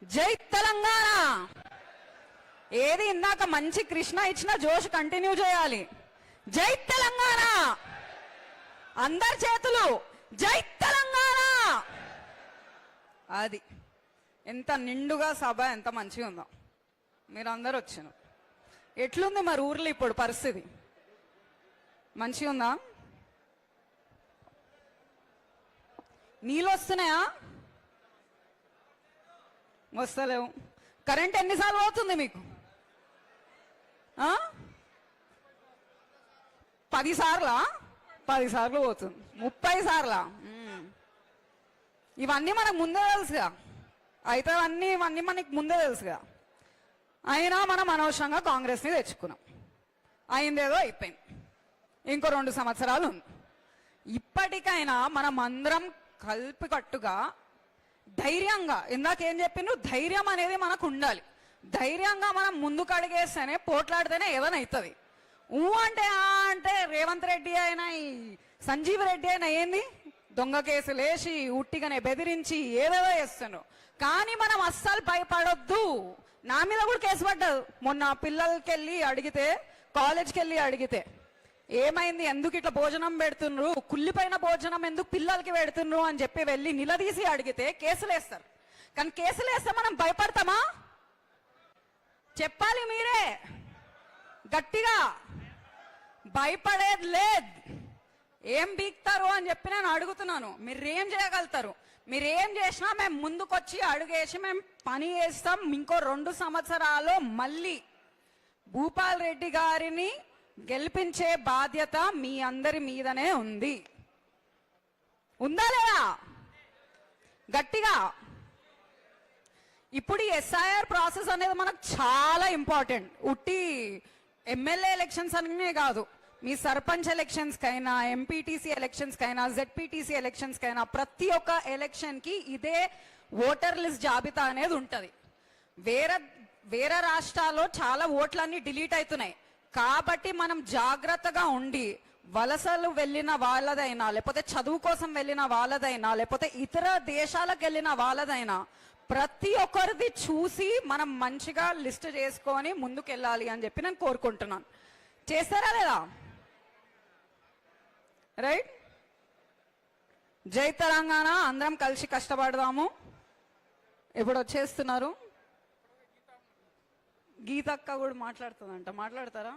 జై తెలంగాణ. ఏది ఇందాక మంచి కృష్ణ ఇచ్చిన జోష్ కంటిన్యూ చేయాలి. జై తెలంగాణ. అందరి చేతులు జై తెలంగాణ. అది ఎంత నిండుగా సభ, ఎంత మంచిగా ఉందో. మీరందరూ వచ్చాను. ఎట్లుంది మరి ఊర్లో ఇప్పుడు పరిస్థితి? మంచిగా ఉందా? నీళ్ళు వస్తున్నాయా? వస్తలేవు. కరెంట్ ఎన్నిసార్లు పోతుంది మీకు? 10 సార్లా? 10 సార్లు పోతుంది. 30 సార్లా? ఇవన్నీ మనకు ముందే తెలుసుగా. అయితే ఇవన్నీ మనకి ముందే తెలుసుగా. అయినా మనం అనవసరంగా కాంగ్రెస్ని తెచ్చుకున్నాం. అయిందేదో అయిపోయింది. ఇంకో 2 సంవత్సరాలు ఉంది. ఇప్పటికైనా మనం అందరం కలిపికట్టుగా ధైర్యంగా, ఇందాకేం చెప్పిండ్రు, ధైర్యం అనేది మనకు ఉండాలి. ధైర్యంగా మనం ముందుకు అడిగేస్తేనే, పోట్లాడితేనే ఏదైనా అవుతుంది. అంటే రేవంత్ రెడ్డి అయినా ఈ సంజీవ్ రెడ్డి అయినా ఏంది, దొంగ కేసులు వేసి ఉట్టిగానే బెదిరించి ఏదేదో చేస్తున్నారు. కానీ మనం అస్సలు భయపడొద్దు. నా మీద కూడా కేసు పడ్డదు. మొన్న పిల్లలకి వెళ్ళి అడిగితే, కాలేజ్కి వెళ్ళి అడిగితే ఏమైంది, ఎందుకు ఇట్లా భోజనం పెడుతున్నారు, కుళ్ళిపోయిన భోజనం ఎందుకు పిల్లలకి పెడుతున్నారు అని చెప్పి వెళ్ళి నిలదీసి అడిగితే కేసులు వేస్తారు. కానీ కేసులు వేస్తే మనం భయపడతామా? చెప్పాలి మీరే గట్టిగా. భయపడేది లేదు. ఏం బీక్తారు అని చెప్పి నేను అడుగుతున్నాను. మీరేం చేయగలుగుతారు? మీరేం చేసినా మేము ముందుకొచ్చి అడుగేసి మేము పని చేస్తాం. ఇంకో 2 సంవత్సరాలు మళ్ళీ భూపాల్ రెడ్డి గారిని గెలిపించే బాధ్యత మీ అందరి మీదనే ఉంది. ఉందా లేదా? గట్టిగా. ఇప్పుడు ఈ SIR ప్రాసెస్ అనేది మనకు చాలా ఇంపార్టెంట్. ఉట్టి ఎమ్మెల్యే ఎలక్షన్స్ అనే కాదు, మీ సర్పంచ్ ఎలక్షన్స్ కైనా, ఎంపీటీసీ ఎలక్షన్స్ కైనా, జెడ్పీటీసీ ఎలక్షన్స్ కైనా, ప్రతి ఒక్క ఎలక్షన్ కి ఇదే ఓటర్ లిస్ట్ జాబితా అనేది ఉంటది. వేరే రాష్ట్రాల్లో చాలా ఓట్లన్నీ డిలీట్ అవుతున్నాయి. కాబట్టి మనం జాగ్రత్తగా ఉండి, వలసలు వెళ్ళిన వాళ్ళదైనా, లేకపోతే చదువు కోసం వెళ్ళిన వాళ్ళదైనా, లేకపోతే ఇతర దేశాలకు వెళ్ళిన వాళ్ళదైనా, ప్రతి ఒక్కరిది చూసి మనం మంచిగా లిస్ట్ చేసుకొని ముందుకెళ్ళాలి అని చెప్పి నేను కోరుకుంటున్నాను. చేస్తారా లేదా? రైట్. జై తెలంగాణ. అందరం కలిసి కష్టపడదాము. ఇప్పుడు వచ్చేస్తున్నారు. గీతక్క కూడా మాట్లాడుతుందంట. మాట్లాడతారా?